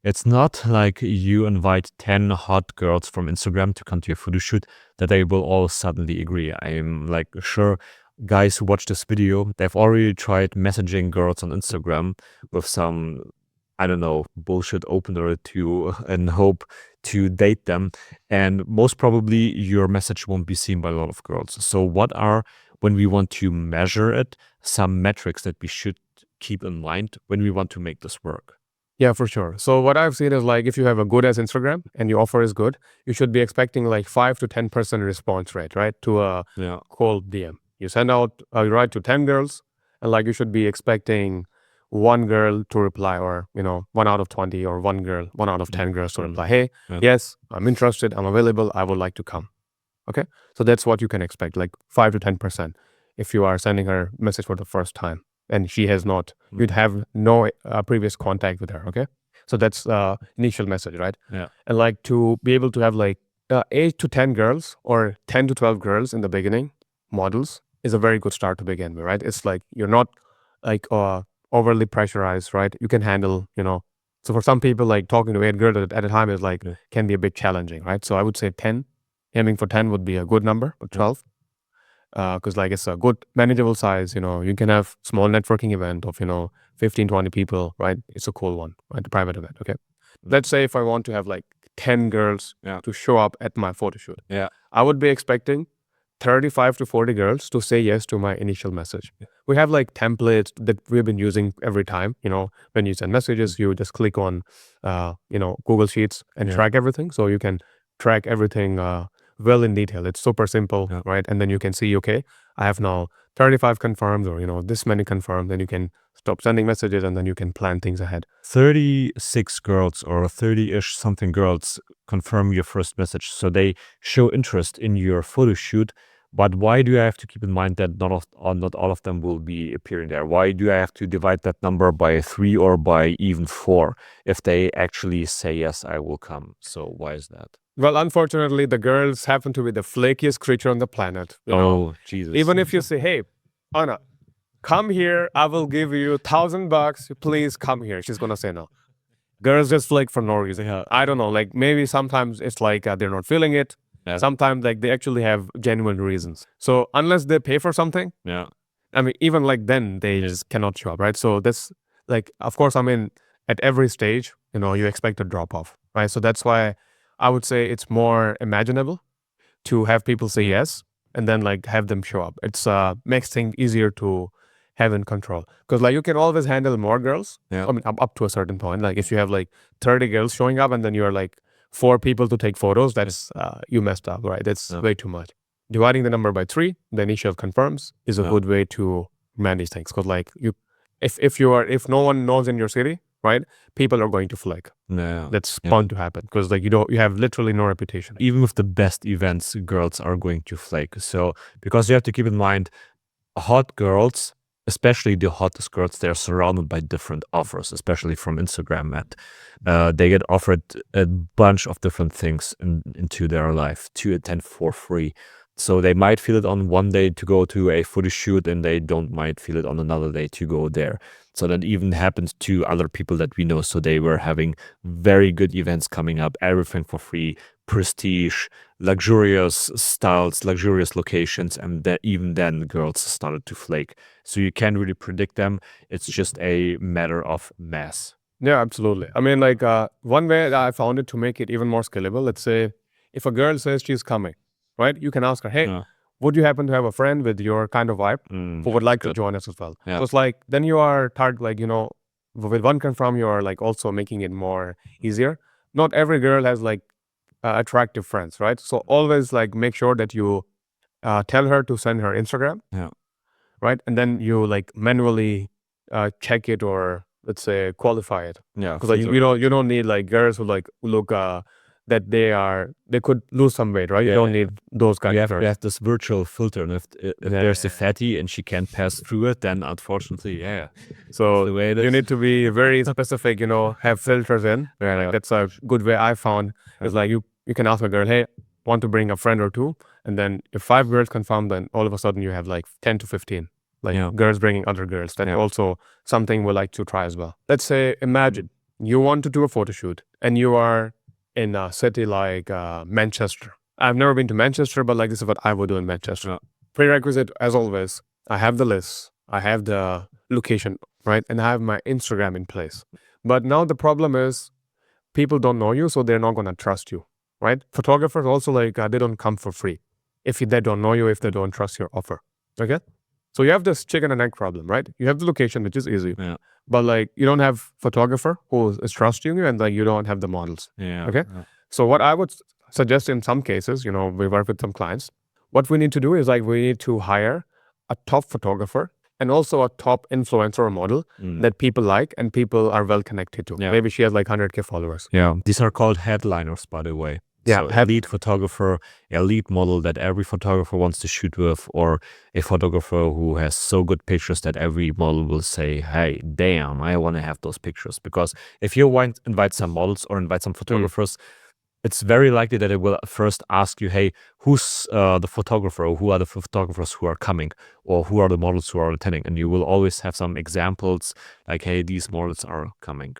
It's not like you invite 10 hot girls from Instagram to come to your photo shoot that they will all suddenly agree. I'm like sure guys who watch this video, they've already tried messaging girls on Instagram with some, I don't know, bullshit opener to and hope to date them. And most probably your message won't be seen by a lot of girls. So what are, when we want to measure it, some metrics that we should keep in mind when we want to make this work? Yeah, for sure. So what I've seen is like if you have a good as Instagram and your offer is good, you should be expecting like 5 to 10% response rate, right? To a Yeah. cold DM. You send out you write to 10 girls and like you should be expecting one girl to reply or, 1 out of 20 or one out of 10 girls to reply, hey, Yeah. yes, I'm interested, I'm available, I would like to come. Okay? So that's what you can expect, like 5 to 10% if you are sending her message for the first time and she has not, you'd have no previous contact with her. Okay. So that's initial message, right? Yeah. And like to be able to have like 8 to 10 girls or 10 to 12 girls in the beginning models is a very good start to begin with, right? It's like you're not like overly pressurized, right? You can handle, so for some people, like talking to 8 girls at a time is like, Yeah. can be a bit challenging, right? So I would say 10, aiming for 10 would be a good number, but 12, because like it's a good manageable size, you can have small networking event of 15 20 people, right? It's a cool one, right? The private event. Okay, let's say if I want to have like 10 girls Yeah. to show up at my photo shoot, Yeah. I would be expecting 35 to 40 girls to say yes to my initial message. We have like templates that we've been using every time, when you send messages, you just click on Google Sheets and Yeah. track everything, so you can track everything well in detail. It's super simple, Yeah. right? And then you can see, okay, I have now 35 confirmed or, this many confirmed. Then you can stop sending messages and then you can plan things ahead. 36 girls or 30-ish something girls confirm your first message. So they show interest in your photo shoot. But why do I have to keep in mind that not all of them will be appearing there? Why do I have to divide that number by 3 or by even 4 if they actually say, yes, I will come? So why is that? Well, unfortunately, the girls happen to be the flakiest creature on the planet. Oh, Jesus. Even if you say, hey, Anna, come here, I will give you $1,000. Please come here. She's going to say no. Girls just flake for no reason. Yeah. I don't know. Like maybe sometimes it's like they're not feeling it. Yeah. Sometimes like they actually have genuine reasons. So unless they pay for something, Yeah. I mean, even like then they just cannot show up, right? So that's like, of course, I mean, at every stage, you expect a drop off, right? So that's why I would say it's more imaginable to have people say yes and then like have them show up. It's makes things easier to have in control because like you can always handle more girls. Yeah. I mean, up to a certain point. Like if you have like 30 girls showing up and then you're like 4 people to take photos, that's you messed up, right? That's way too much. Dividing the number by 3, the initial confirms is a good way to manage things because like if no one knows in your city, right, people are going to flake. Yeah. That's bound to happen because like you have literally no reputation. Even with the best events, girls are going to flake. So because you have to keep in mind, hot girls, especially the hottest girls, they're surrounded by different offers, especially from Instagram. And they get offered a bunch of different things into their life to attend for free. So they might feel it on one day to go to a photo shoot and they might feel it on another day to go there. So that even happens to other people that we know. So they were having very good events coming up, everything for free, prestige, luxurious styles, luxurious locations. And even then girls started to flake. So you can't really predict them. It's just a matter of mass. Yeah, absolutely. I mean, like one way that I found it to make it even more scalable, let's say if a girl says she's coming, right? You can ask her, hey, would you happen to have a friend with your kind of vibe who would like to join us as well? So it's like, then you are like, with one confirm, you are like also making it more easier. Not every girl has like attractive friends, right? So always like make sure that you tell her to send her Instagram, right? And then you like manually check it or let's say qualify it. Yeah. Because like you don't need like girls who like look that they could lose some weight, right? You don't need those kind of girls. You have this virtual filter, and if there's a fatty and she can't pass through it, then unfortunately, So the way it you is. need to be very specific, have filters in. Like, that's a good way I found. Is like you can ask a girl, hey, want to bring a friend or two, and then if 5 girls confirm, then all of a sudden you have like 10 to 15 like girls bringing other girls. That's also something we like to try as well. Let's say imagine you want to do a photo shoot and you are in a city like Manchester. I've never been to Manchester, but like this is what I would do in Manchester. Prerequisite, as always, I have the list, I have the location, right? And I have my Instagram in place. But now the problem is people don't know you, so they're not going to trust you, right? Photographers also like they don't come for free if they don't know you, if they don't trust your offer. Okay, so you have this chicken and egg problem, right? You have the location, which is easy, but like you don't have photographer who is trusting you, and like you don't have the models. Okay, so what I would suggest in some cases, you know, we work with some clients. What we need to do is like we need to hire a top photographer and also a top influencer or model that people like and people are well connected to. Maybe she has like 100K followers. Yeah, these are called headliners, by the way. Yeah, so a lead photographer, a lead model that every photographer wants to shoot with, or a photographer who has so good pictures that every model will say, hey, damn, I want to have those pictures. Because if you invite some models or invite some photographers, it's very likely that it will first ask you, hey, who's the photographer, or who are the photographers who are coming, or who are the models who are attending? And you will always have some examples like, hey, these models are coming.